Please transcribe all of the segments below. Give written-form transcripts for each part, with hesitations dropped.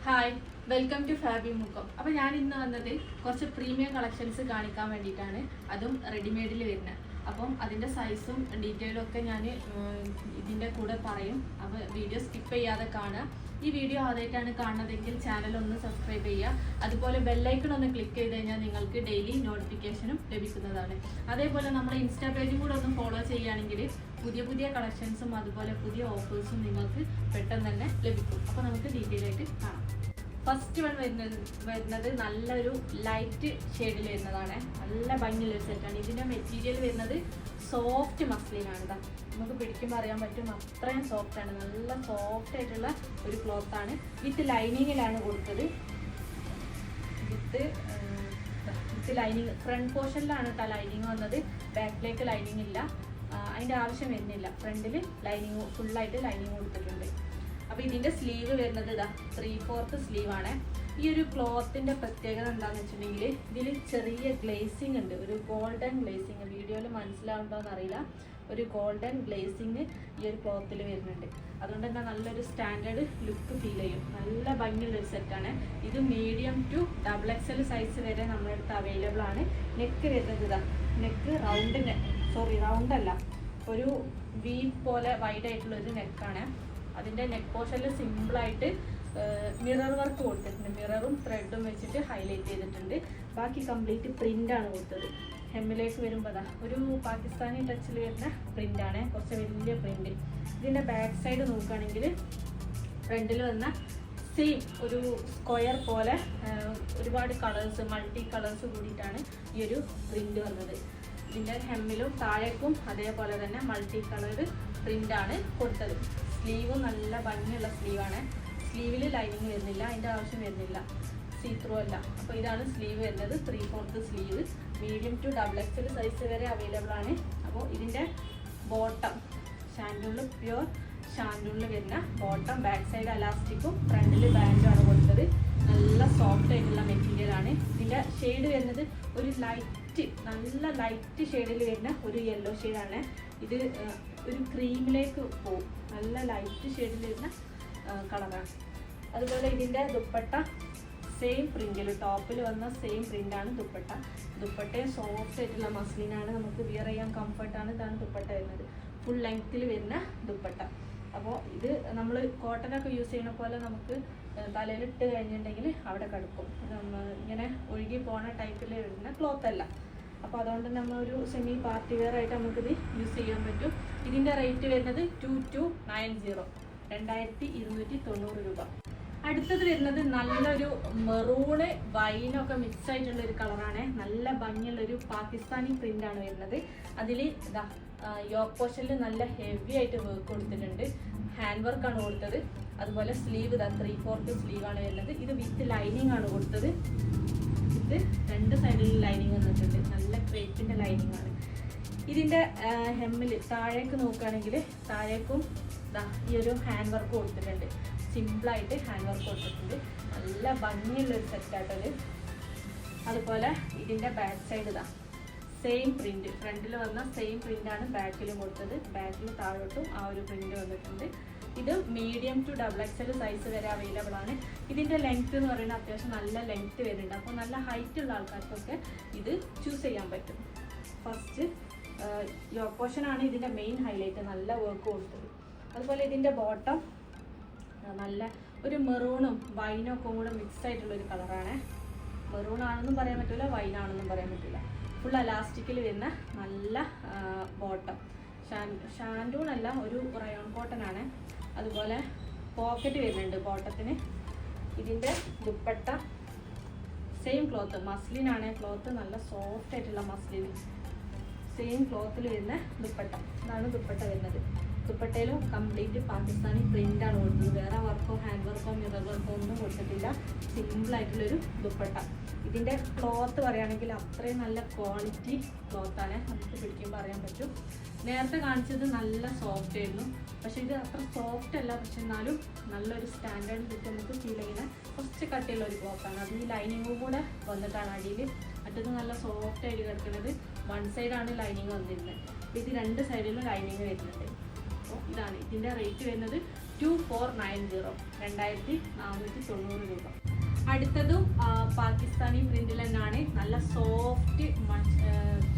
Hi, welcome to Fabi Mukkam. അപ്പോൾ ഞാൻ ഇന്ന് വന്നത് കുറച്ച് പ്രീമിയം കളക്ഷൻസ് കാണിക്കാൻ വേണ്ടിയിട്ടാണ്, അതും റെഡിമെയ്ഡിൽ വരുന്നത്. അപ്പം അതിൻ്റെ സൈസും ഡീറ്റെയിലും ഒക്കെ ഞാൻ ഇതിൻ്റെ കൂടെ പറയും. അപ്പോൾ വീഡിയോ സ്കിപ്പ് ചെയ്യാതെ കാണുക. ഈ വീഡിയോ ആദ്യമായിട്ടാണ് കാണുന്നതെങ്കിൽ ചാനൽ ഒന്ന് സബ്സ്ക്രൈബ് ചെയ്യുക. അതുപോലെ ബെല്ലൈക്കൺ ഒന്ന് ക്ലിക്ക് ചെയ്ത് കഴിഞ്ഞാൽ നിങ്ങൾക്ക് ഡെയിലി നോട്ടിഫിക്കേഷനും ലഭിക്കുന്നതാണ്. അതേപോലെ നമ്മുടെ ഇൻസ്റ്റാ പേജും കൂടെ ഒന്ന് ഫോളോ ചെയ്യുകയാണെങ്കിൽ പുതിയ പുതിയ കളക്ഷൻസും അതുപോലെ പുതിയ ഓഫേഴ്സും നിങ്ങൾക്ക് പെട്ടെന്ന് തന്നെ ലഭിക്കും. അപ്പോൾ നമുക്ക് ഡീറ്റെയിൽ ആയിട്ട് കാണാം. ഫസ്റ്റ് വൺ വരുന്നത് നല്ലൊരു ലൈറ്റ് ഷെയ്ഡിൽ വരുന്നതാണ്. നല്ല ഭംഗിയുള്ള ഒരു സെറ്റാണ്. ഇതിൻ്റെ മെറ്റീരിയൽ വരുന്നത് സോഫ്റ്റ് മസ്ലിനാണ്. ഇതാ നമുക്ക് പിടിക്കുമ്പോൾ അറിയാൻ പറ്റും, അത്രയും സോഫ്റ്റാണ്. നല്ല സോഫ്റ്റ് ആയിട്ടുള്ള ഒരു ക്ലോത്താണ്. വിത്ത് ലൈനിങ്ങിലാണ് കൊടുത്തത്. വിത്ത് ലൈനിങ് ഫ്രണ്ട് പോർഷനിലാണ് കേട്ടോ ലൈനിങ് വന്നത്. ബാക്കിലേക്ക് ലൈനിങ് ഇല്ല, അതിൻ്റെ ആവശ്യം വരുന്നില്ല. ഫ്രണ്ടിൽ ലൈനിങ് ഫുള്ളായിട്ട് ലൈനിങ് കൊടുത്തിട്ടുണ്ട്. അപ്പോൾ ഇതിൻ്റെ സ്ലീവ് വരുന്നത് ഇതാ 3/4 സ്ലീവാണ്. ഈ ഒരു ക്ലോത്തിൻ്റെ പ്രത്യേകത എന്താണെന്ന് വെച്ചിട്ടുണ്ടെങ്കിൽ ഇതിൽ ചെറിയ ഗ്ലേസിങ് ഉണ്ട്, ഒരു ഗോൾഡൻ ഗ്ലേസിങ്. വീഡിയോയിൽ മനസ്സിലാവുണ്ടോയെന്ന് അറിയില്ല, ഒരു ഗോൾഡൻ ഗ്ലേസിങ് ഈ ഒരു ക്ലോത്തിൽ വരുന്നുണ്ട്. അതുകൊണ്ട് തന്നെ നല്ലൊരു സ്റ്റാൻഡേർഡ് ലുക്ക് ഫീൽ ചെയ്യും. നല്ല ഭംഗിയുള്ളൊരു സെറ്റാണ്. ഇത് മീഡിയം ടു XXL സൈസ് വരെ നമ്മുടെ അടുത്ത് അവൈലബിൾ ആണ്. നെക്ക് വരുന്നത് ഇതാ, നെക്ക് റൗണ്ട് അല്ല, ഒരു വി പോലെ വൈഡ് ആയിട്ടുള്ളൊരു നെക്കാണ്. അതിൻ്റെ നെക്ക് പോർഷനിൽ സിമ്പിളായിട്ട് മിറർ വർക്ക് കൊടുത്തിട്ടുണ്ട്. മിററും ത്രെഡും വെച്ചിട്ട് ഹൈലൈറ്റ് ചെയ്തിട്ടുണ്ട്. ബാക്കി കംപ്ലീറ്റ് പ്രിൻ്റാണ് കൊടുത്തത്. ഹെമ്മിലേക്ക് വരുമ്പോൾ അതാ ഒരു പാകിസ്ഥാനി ടച്ചിൽ വരുന്ന പ്രിൻ്റാണ്, കുറച്ച് വലിയ പ്രിൻ്റ്. ഇതിൻ്റെ ബാക്ക് സൈഡ് നോക്കുകയാണെങ്കിൽ ഫ്രണ്ടിൽ വന്ന സെയിം ഒരു സ്ക്വയർ പോലെ ഒരുപാട് കളേഴ്സ്, മൾട്ടി കളേഴ്സ് കൂടിയിട്ടാണ് ഈ ഒരു പ്രിൻ്റ് വന്നത്. ഇതിൻ്റെ ഹെമ്മിലും താഴേക്കും അതേപോലെ തന്നെ മൾട്ടി കളർ പ്രിൻ്റാണ് കൊടുത്തത്. സ്ലീവും നല്ല ഭംഗിയുള്ള സ്ലീവാണ്. സ്ലീവിൽ ലൈനിങ് വരുന്നില്ല, അതിൻ്റെ ആവശ്യം വരുന്നില്ല, സീത്രൂ അല്ല. അപ്പോൾ ഇതാണ് സ്ലീവ് വരുന്നത്. 3/4 sleeve, medium to XXL size വരെ അവൈലബിൾ ആണ്. അപ്പോൾ ഇതിൻ്റെ ബോട്ടം ഷാൻഡൂണിൽ പ്യുവർ ഷാൻഡൂണിൽ വരുന്ന ബോട്ടം, ബാക്ക് സൈഡ് അലാസ്റ്റിക്കും ഫ്രണ്ടിൽ ബാൻഡുമാണ് കൊടുത്തത്. നല്ല സോഫ്റ്റ് ആയിട്ടുള്ള മെറ്റീരിയലാണ്. ഇതിൻ്റെ ഷെയ്ഡ് വരുന്നത് ഒരു നല്ല ലൈറ്റ് ഷെയ്ഡിൽ വരുന്ന ഒരു യെല്ലോ ഷെയ്ഡാണ്. ഇത് ഒരു ക്രീമിലേക്ക് പോകും. നല്ല ലൈറ്റ് ഷെയ്ഡിൽ വരുന്ന കളറാണ്. അതുപോലെ ഇതിൻ്റെ ദുപ്പട്ട സെയിം പ്രിൻ്റിൽ, ടോപ്പിൽ വന്ന സെയിം പ്രിൻ്റാണ് ദുപ്പട്ട. ദുപ്പട്ടയും സോഫ്റ്റ് ആയിട്ടുള്ള മസ്ലിനാണ്, നമുക്ക് വിയർ ചെയ്യാൻ കംഫർട്ടാണ്. ഇതാണ് ദുപ്പട്ട വരുന്നത്. ഫുൾ ലെങ്ത്തിൽ വരുന്ന ദുപ്പട്ട. അപ്പോൾ ഇത് നമ്മൾ കോട്ടനൊക്കെ യൂസ് ചെയ്യുന്ന പോലെ നമുക്ക് തലയിലിട്ട് കഴിഞ്ഞിട്ടുണ്ടെങ്കിൽ അവിടെ കിടക്കും. ഇങ്ങനെ ഒഴുകി പോണ ടൈപ്പിൽ വരുന്ന ക്ലോത്ത് അല്ല. അപ്പോൾ അതുകൊണ്ട് നമ്മൾ ഒരു സെമി പാർട്ടി വെയർ ആയിട്ട് നമുക്കിത് യൂസ് ചെയ്യാൻ പറ്റും. ഇതിൻ്റെ റേറ്റ് വരുന്നത് 2290, 2290 രൂപ. അടുത്തത് വരുന്നത് നല്ലൊരു മെറൂണ് വൈനൊക്കെ മിക്സ് ആയിട്ടുള്ളൊരു കളറാണ്. നല്ല ഭംഗിയുള്ളൊരു പാകിസ്ഥാനി പ്രിൻ്റാണ് വരുന്നത്. അതിൽ ഇതാ യോക്ക് പോർഷനിൽ നല്ല ഹെവി ആയിട്ട് വർക്ക് കൊടുത്തിട്ടുണ്ട്. ഹാൻഡ് വർക്കാണ് കൊടുത്തത്. അതുപോലെ സ്ലീവ് ഇതാ 3/4 സ്ലീവാണ് വരുന്നത്. ഇത് വിത്ത് ലൈനിങ് ആണ് കൊടുത്തത്. ഇത് രണ്ട് സൈഡിൽ ലൈനിങ് വന്നിട്ടുണ്ട്. നല്ല ക്രേപ്പിൻ്റെ ലൈനിങ് ആണ്. ഇതിൻ്റെ ഹെമ്മിൽ താഴേക്ക് നോക്കുകയാണെങ്കിൽ താഴേക്കും ഈ ഒരു ഹാൻഡ് വർക്ക് കൊടുത്തിട്ടുണ്ട്. സിമ്പിളായിട്ട് ഹാൻഡ് വർക്ക് കൊടുത്തിട്ടുണ്ട്. നല്ല ഭംഗിയുള്ളൊരു സെറ്റാട്ടത്. അതുപോലെ ഇതിൻ്റെ ബാക്ക് സൈഡ് ഇതാ സെയിം പ്രിൻ്റ്, ഫ്രണ്ടിൽ വന്ന സെയിം പ്രിൻ്റാണ് ബാക്കിലും കൊടുത്തത്. ബാക്കിൽ താഴോട്ടും ആ ഒരു പ്രിൻ്റ് വന്നിട്ടുണ്ട്. ഇത് മീഡിയം ടു XXL സൈസ് വരെ അവൈലബിൾ ആണ്. ഇതിൻ്റെ ലെങ്ത്ത് എന്ന് പറയുന്നത് അത്യാവശ്യം നല്ല ലെങ്ത്ത് വരുന്നുണ്ട്. അപ്പോൾ നല്ല ഹൈറ്റ് ഉള്ള ആൾക്കാർക്കൊക്കെ ഇത് ചൂസ് ചെയ്യാൻ പറ്റും. ഫസ്റ്റ് യോക്ക് പോർഷനാണ് ഇതിൻ്റെ മെയിൻ ഹൈലൈറ്റ്, നല്ല വർക്ക് കൊടുത്തത്. അതുപോലെ ഇതിൻ്റെ ബോട്ടം നല്ല ഒരു മെറൂണും വൈനൊക്കെ കൂടെ മിക്സ് ആയിട്ടുള്ളൊരു കളറാണ്. മെറൂൺ ആണെന്നും പറയാൻ പറ്റില്ല, വൈനാണെന്നും പറയാൻ പറ്റില്ല. ഫുൾ അലാസ്റ്റിക്കിൽ വരുന്ന നല്ല ബോട്ടം. ഷാൻഡൂൺ അല്ല, ഒരു റയോൺ കോട്ടൺ ആണ്. അതുപോലെ പോക്കറ്റ് വരുന്നുണ്ട് ബോട്ടത്തിന്. ഇതിൻ്റെ ദുപ്പട്ട സെയിം ക്ലോത്ത്, മസ്ലിനാണ് ക്ലോത്ത്, നല്ല സോഫ്റ്റ് ആയിട്ടുള്ള മസ്ലിൻ. സെയിം ക്ലോത്തിൽ വരുന്ന ദുപ്പട്ട, ഇതാണ് ദുപ്പട്ട വരുന്നത്. ദുപ്പട്ടയിലും കംപ്ലീറ്റ് പാകിസ്ഥാനി പ്രിൻ്റാണ് കൊടുത്തത്. വേറെ വർക്കോ ഹാൻഡ് വർക്കോ മിറർ വർക്കോ ഒന്നും കൊടുത്തിട്ടില്ല. സിമ്പിളായിട്ടുള്ളൊരു ദുപ്പട്ട. ഇതിൻ്റെ ക്ലോത്ത് പറയുകയാണെങ്കിൽ അത്രയും നല്ല ക്വാളിറ്റി ക്ലോത്താണ്, നമുക്ക് പിടിക്കുമ്പോൾ അറിയാൻ പറ്റും. നേരത്തെ കാണിച്ചത് നല്ല സോഫ്റ്റ് ആയിരുന്നു, പക്ഷേ ഇത് അത്ര സോഫ്റ്റ് അല്ല. പക്ഷെ എന്നാലും നല്ലൊരു സ്റ്റാൻഡേർഡ് ലുക്ക് നമുക്ക് ഫീൽ ചെയ്യുന്ന കുറച്ച് കട്ടിയുള്ള ഒരു ക്ലോത്താണ്. അത് ഈ ലൈനിങ്ങും കൂടെ വന്നിട്ടാണ് അടിയിൽ. മറ്റത് നല്ല സോഫ്റ്റ് ആയിട്ട് കിടക്കുന്നത്. വൺ സൈഡാണ് ലൈനിങ് വന്നിരുന്നത്. ഇത് രണ്ട് സൈഡിലും ലൈനിങ് വരുന്നുണ്ട്. അപ്പോൾ ഇതാണ് ഇതിൻ്റെ റേറ്റ് വരുന്നത് 2490, 2490 രൂപ. അടുത്തതും പാകിസ്ഥാനി പ്രിന്റിൽ തന്നെയാണ്. നല്ല സോഫ്റ്റ്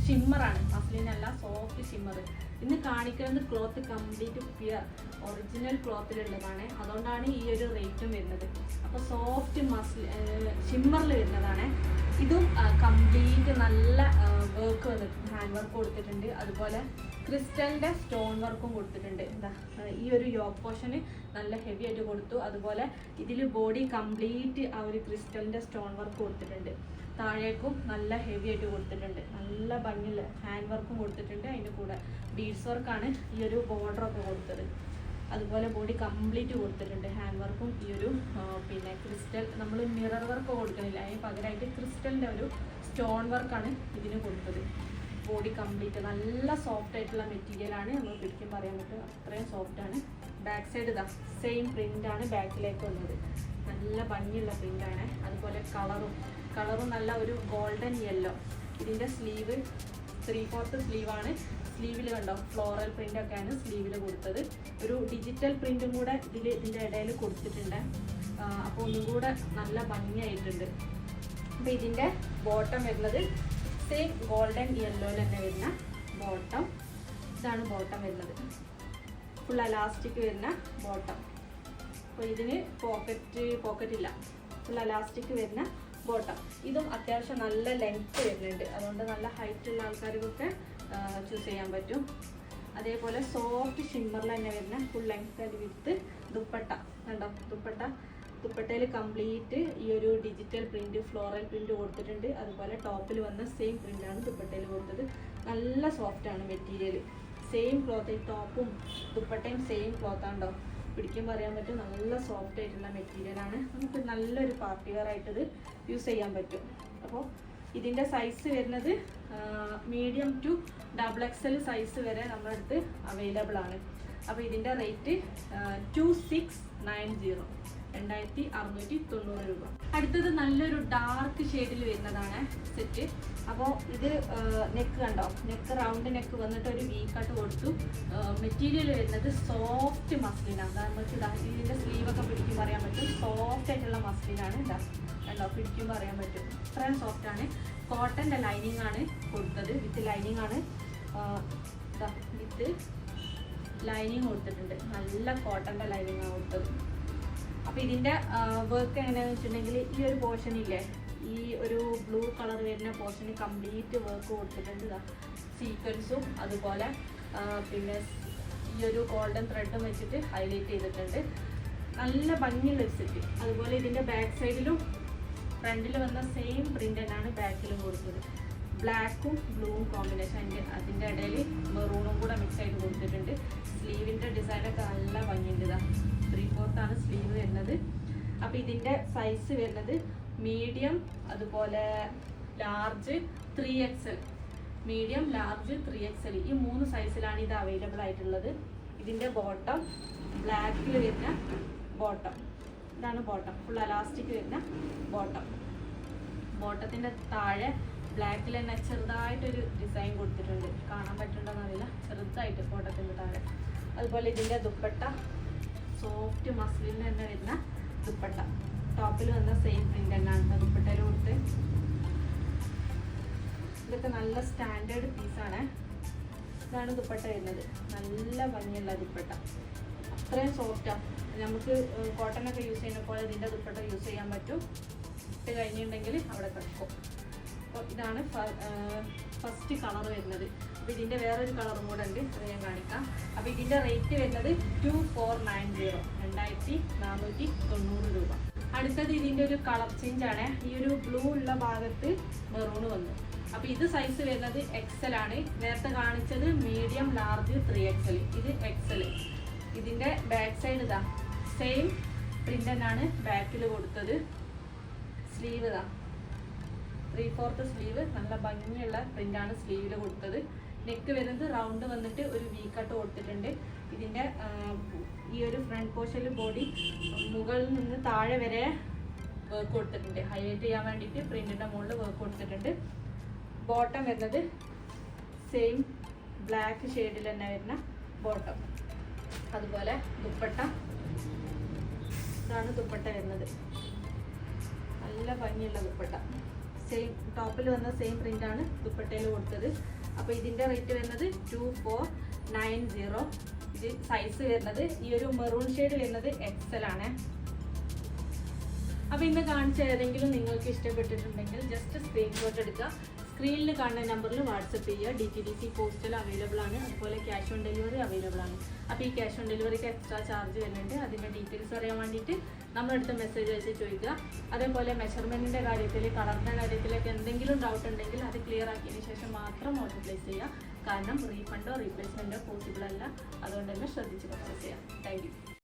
ഷിമ്മറാണ്, മസ്ലിനല്ല, സോഫ്റ്റ് ഷിമ്മർ. ഇന്ന് കാണിക്കുന്നത് ക്ലോത്ത് കംപ്ലീറ്റ് പ്യുവർ ഒറിജിനൽ ക്ലോത്തിലുള്ളതാണ്, അതുകൊണ്ടാണ് ഈ ഒരു റേറ്റും വരുന്നത്. അപ്പോൾ സോഫ്റ്റ് ഷിമ്മറിൽ വരുന്നതാണ്. ഇതും കംപ്ലീറ്റ് നല്ല വർക്ക് വന്നിട്ടുണ്ട്, ഹാൻഡ് വർക്ക് കൊടുത്തിട്ടുണ്ട്. അതുപോലെ ക്രിസ്റ്റലിൻ്റെ സ്റ്റോൺ വർക്കും കൊടുത്തിട്ടുണ്ട്. എന്താ ഈ ഒരു യോക്ക് പോർഷന് നല്ല ഹെവി ആയിട്ട് കൊടുത്തു. അതുപോലെ ഇതിൽ ബോഡി കംപ്ലീറ്റ് ആ ഒരു ക്രിസ്റ്റലിൻ്റെ സ്റ്റോൺ വർക്ക് കൊടുത്തിട്ടുണ്ട്. താഴേക്കും നല്ല ഹെവി ആയിട്ട് കൊടുത്തിട്ടുണ്ട്. നല്ല ഭംഗിയുള്ള ഹാൻഡ് വർക്കും കൊടുത്തിട്ടുണ്ട്. അതിൻ്റെ കൂടെ ബീഡ്സ് വർക്കാണ് ഈ ഒരു ബോർഡറൊക്കെ കൊടുത്തത്. അതുപോലെ ബോഡി കംപ്ലീറ്റ് കൊടുത്തിട്ടുണ്ട്. ഹാൻഡ് വർക്കും ഈ ഒരു പിന്നെ ക്രിസ്റ്റൽ, നമ്മൾ മിറർ വർക്ക് കൊടുക്കണില്ല, അതിന് പകരമായിട്ട് ക്രിസ്റ്റലിൻ്റെ ഒരു സ്റ്റോൺ വർക്കാണ് ഇതിന് കൊടുത്തത്. ബോഡി കംപ്ലീറ്റ് നല്ല സോഫ്റ്റ് ആയിട്ടുള്ള മെറ്റീരിയലാണ്, നമ്മൾ പിടിക്കും പറയാൻ പറ്റും, അത്രയും സോഫ്റ്റാണ്. ബാക്ക് സൈഡ് ഇതാ സെയിം പ്രിൻ്റാണ് ബാക്കിലേക്ക് വന്നത്. നല്ല ഭംഗിയുള്ള പ്രിൻ്റാണ്. അതുപോലെ കളറും നല്ല ഒരു ഗോൾഡൻ യെല്ലോ. ഇതിൻ്റെ സ്ലീവ് 3/4 സ്ലീവാണ്. സ്ലീവിൽ കണ്ടോ ഫ്ലോറൽ പ്രിൻ്റൊക്കെയാണ് സ്ലീവിൽ കൊടുത്തത്. ഒരു ഡിജിറ്റൽ പ്രിൻറ്റും കൂടെ ഇതിൻ്റെ ഇടയിൽ കൊടുത്തിട്ടുണ്ട്. അപ്പോൾ ഒന്നും കൂടെ നല്ല ഭംഗിയായിട്ടുണ്ട്. അപ്പോൾ ഇതിൻ്റെ ബോട്ടം വരുന്നത് സെയിം ഗോൾഡൻ യെല്ലോയിൽ തന്നെ വരുന്ന ബോട്ടം. ഇതാണ് ബോട്ടം വരുന്നത്, ഫുൾ അലാസ്റ്റിക് വരുന്ന ബോട്ടം. അപ്പോൾ ഇതിന് പോക്കറ്റ് ഇല്ല, ഫുൾ അലാസ്റ്റിക് വരുന്ന ബോട്ടം. ഇതും അത്യാവശ്യം നല്ല ലെങ്ത്ത് വരുന്നുണ്ട്, അതുകൊണ്ട് നല്ല ഹൈറ്റ് ഉള്ള ആൾക്കാർക്കൊക്കെ ചൂസ് ചെയ്യാൻ പറ്റും. അതേപോലെ സോഫ്റ്റ് ഷിമ്മറിൽ തന്നെ വരുന്ന full length and with dupatta കണ്ടോ. ദുപ്പട്ടയിൽ കംപ്ലീറ്റ് ഈ ഒരു ഡിജിറ്റൽ പ്രിന്റ്, ഫ്ലോറൽ പ്രിന്റ് കൊടുത്തിട്ടുണ്ട്. അതുപോലെ ടോപ്പിൽ വന്ന സെയിം പ്രിന്റാണ് ദുപ്പട്ടയിൽ കൊടുത്തത്. നല്ല സോഫ്റ്റാണ് മെറ്റീരിയൽ. സെയിം ക്ലോത്ത്, ടോപ്പും ദുപ്പട്ടയും സെയിം ക്ലോത്താണ്ടോ, പിടിക്കുമ്പോൾ അറിയാൻ പറ്റും. നല്ല സോഫ്റ്റ് ആയിട്ടുള്ള മെറ്റീരിയലാണ്. നമുക്ക് നല്ലൊരു പാർട്ടി വെയർ ആയിട്ട് ഇത് യൂസ് ചെയ്യാൻ പറ്റും. അപ്പോൾ ഇതിൻ്റെ സൈസ് വരുന്നത് മീഡിയം ടു XXL സൈസ് വരെ നമ്മുടെ അടുത്ത് അവൈലബിൾ ആണ്. അപ്പോൾ ഇതിൻ്റെ റേറ്റ് 2690, 2690 രൂപ. അടുത്തത് നല്ലൊരു ഡാർക്ക് ഷെയ്ഡിൽ വരുന്നതാണ് സെറ്റ്. അപ്പോൾ ഇത് നെക്ക് കണ്ടോ, നെക്ക് റൗണ്ട് നെക്ക് വന്നിട്ട് ഒരു വീക്കാട്ട് കൊടുത്തു. മെറ്റീരിയൽ വരുന്നത് സോഫ്റ്റ് മസ്ലിനാണ്. നമുക്ക് ഇതിൻ്റെ സ്ലീവൊക്കെ പിടിക്കുമ്പോൾ അറിയാൻ പറ്റും, സോഫ്റ്റ് ആയിട്ടുള്ള മസ്ലിനാണ്. ഇതാ കണ്ടോ, പിടിക്കുമ്പോൾ അറിയാൻ പറ്റും, ഇത്രയും സോഫ്റ്റാണ്. കോട്ടൻ്റെ ലൈനിങ് ആണ് കൊടുത്തത്, വിത്ത് ലൈനിങ് ആണ്. വിത്ത് ലൈനിങ് കൊടുത്തിട്ടുണ്ട്, നല്ല കോട്ടൻ്റെ ലൈനിങ് ആണ് കൊടുത്തത്. അപ്പോൾ ഇതിൻ്റെ വർക്ക് എങ്ങനെയാണെന്ന് വെച്ചിട്ടുണ്ടെങ്കിൽ ഈ ഒരു പോർഷനില്ലേ, ഈ ഒരു ബ്ലൂ കളർ വരുന്ന പോർഷന് കംപ്ലീറ്റ് വർക്ക് കൊടുത്തിട്ടുണ്ട്. സീക്വൻസും അതുപോലെ പിന്നെ ഈ ഒരു ഗോൾഡൻ ത്രെഡും വെച്ചിട്ട് ഹൈലൈറ്റ് ചെയ്തിട്ടുണ്ട്. നല്ല ഭംഗിയുള്ള ഒരു സെറ്റ്. അതുപോലെ ഇതിൻ്റെ ബാക്ക് സൈഡിലും ഫ്രണ്ടിൽ വന്ന സെയിം പ്രിൻ്റ് തന്നെയാണ് ബാക്കിലും കൊടുത്തത്. ബ്ലാക്കും ബ്ലൂവും കോമ്പിനേഷൻ, അതിൻ്റെ ഇടയിൽ മെറൂണും കൂടെ മിക്സ് ആയിട്ട് കൊടുത്തിട്ടുണ്ട്. സ്ലീവിൻ്റെ ഡിസൈനൊക്കെ നല്ല ഭംഗിയുണ്ട്. 3/4 സ്ലീവ് വരുന്നത്. അപ്പോൾ ഇതിൻ്റെ സൈസ് വരുന്നത് മീഡിയം, അതുപോലെ large, 3XL. Medium, large, 3XL ഈ 3 സൈസിലാണ് ഇത് അവൈലബിൾ ആയിട്ടുള്ളത്. ഇതിൻ്റെ ബോട്ടം ബ്ലാക്കിൽ വരുന്ന ബോട്ടം, ഇതാണ് ബോട്ടം, ഫുൾ അലാസ്റ്റിക് വരുന്ന ബോട്ടം. ബോട്ടത്തിൻ്റെ താഴെ ബ്ലാക്കിൽ തന്നെ ചെറുതായിട്ടൊരു ഡിസൈൻ കൊടുത്തിട്ടുണ്ട്, കാണാൻ പറ്റുന്നുണ്ടോയെന്നറിയില്ല, ചെറുതായിട്ട് ബോട്ടത്തിൻ്റെ താഴെ. അതുപോലെ ഇതിൻ്റെ ദുപ്പട്ട സോഫ്റ്റ് മസ്ലിൻ തന്നെ വരുന്ന ദുപ്പട്ട. ടോപ്പിൽ വന്ന സെയിം പ്രിൻ്റ് തന്നെയാണ് ദുപ്പട്ടയിൽ കൊടുത്ത്. ഇതൊക്കെ നല്ല സ്റ്റാൻഡേർഡ് പീസാണ്. ഇതാണ് ദുപ്പട്ട വരുന്നത്, നല്ല ഭംഗിയുള്ള ദുപ്പട്ട, അത്രയും സോഫ്റ്റാണ്. നമുക്ക് കോട്ടനൊക്കെ യൂസ് ചെയ്യുന്ന പോലെ ഇതിൻ്റെ ദുപ്പട്ട യൂസ് ചെയ്യാൻ പറ്റും. ഇട്ട് കഴിഞ്ഞിട്ടുണ്ടെങ്കിൽ അവിടെ കിടക്കും. അപ്പോൾ ഇതാണ് ഫസ്റ്റ് കളർ വരുന്നത്. അപ്പോൾ ഇതിൻ്റെ വേറൊരു കളറും കൂടെ ഉണ്ട്, അത് ഞാൻ കാണിക്കാം. അപ്പോൾ ഇതിൻ്റെ റേറ്റ് വരുന്നത് 2490, 2490 രൂപ. അടുത്തത് ഇതിൻ്റെ ഒരു കളർ ചേഞ്ച് ആണ്. ഈ ഒരു ബ്ലൂ ഉള്ള ഭാഗത്ത് മെറൂണ് വന്നു. അപ്പോൾ ഇത് സൈസ് വരുന്നത് XL ആണ്. നേരത്തെ കാണിച്ചത് മീഡിയം, ലാർജ്, 3XL. ഇത് XL. ഇതിൻ്റെ ബാക്ക് സൈഡ് ഇതാ സെയിം പ്രിൻ്റ് തന്നെയാണ് ബാക്കിൽ കൊടുത്തത്. സ്ലീവ് ഇതാ 3/4 സ്ലീവ്, നല്ല ഭംഗിയുള്ള പ്രിൻ്റാണ് സ്ലീവിൽ കൊടുത്തത്. നെക്ക് വരുന്നത് റൗണ്ട് വന്നിട്ട് ഒരു വീക്കട്ട് കൊടുത്തിട്ടുണ്ട്. ഇതിൻ്റെ ഈ ഒരു ഫ്രണ്ട് പോർഷനിൽ ബോഡി മുകളിൽ നിന്ന് താഴെ വരെ വർക്ക് കൊടുത്തിട്ടുണ്ട്, ഹൈലൈറ്റ് ചെയ്യാൻ വേണ്ടിയിട്ട് പ്രിൻറ്റിൻ്റെ മുകളിൽ വർക്ക് കൊടുത്തിട്ടുണ്ട്. ബോട്ടം വരുന്നത് സെയിം ബ്ലാക്ക് ഷെയ്ഡിൽ തന്നെ വരുന്ന ബോട്ടം. അതുപോലെ ദുപ്പട്ട ഇതാണ് ദുപ്പട്ട വരുന്നത്. നല്ല ഭംഗിയുള്ള ദുപ്പട്ട. സെയിം ടോപ്പിൽ വന്ന സെയിം പ്രിൻ്റാണ് ദുപ്പട്ടയിൽ കൊടുത്തത്. അപ്പോൾ ഇതിൻ്റെ റേറ്റ് വരുന്നത് 2490. ഇത് സൈസ് വരുന്നത് ഈ ഒരു മെറൂൺ ഷെയ്ഡ് വരുന്നത് XL ആണ്. അപ്പോൾ ഇന്ന് കാണിച്ച ഏതെങ്കിലും നിങ്ങൾക്ക് ഇഷ്ടപ്പെട്ടിട്ടുണ്ടെങ്കിൽ ജസ്റ്റ് സ്ക്രീൻഷോട്ട് എടുക്കുക. സ്ക്രീനിൽ കാണുന്ന നമ്പറിൽ വാട്സപ്പ് ചെയ്യുക. DTDC പോസ്റ്റൽ അവൈലബിൾ ആണ്. അതുപോലെ ക്യാഷ് ഓൺ ഡെലിവറി അവൈലബിൾ ആണ്. അപ്പോൾ ഈ ക്യാഷ് ഓൺ ഡെലിവറിക്ക് എക്സ്ട്രാ ചാർജ് വരുന്നുണ്ട്. അതിൻ്റെ ഡീറ്റെയിൽസ് അറിയാൻ വേണ്ടിയിട്ട് നമ്മളടുത്ത് മെസ്സേജ് അയച്ച് ചോദിക്കുക. അതേപോലെ മെഷർമെൻറ്റിൻ്റെ കാര്യത്തിൽ, കളറിൻ്റെ കാര്യത്തിലൊക്കെ എന്തെങ്കിലും ഡൗട്ട് ഉണ്ടെങ്കിൽ അത് ക്ലിയർ ആക്കിയതിന് ശേഷം മാത്രം ഓർഡർ പ്ലേസ് ചെയ്യുക. കാരണം റീഫണ്ടോ റീപ്ലേസ്മെൻറ്റോ പോസിബിൾ അല്ല. അതുകൊണ്ട് തന്നെ ശ്രദ്ധിച്ച് പർച്ചേസ് ചെയ്യാം. Thank you.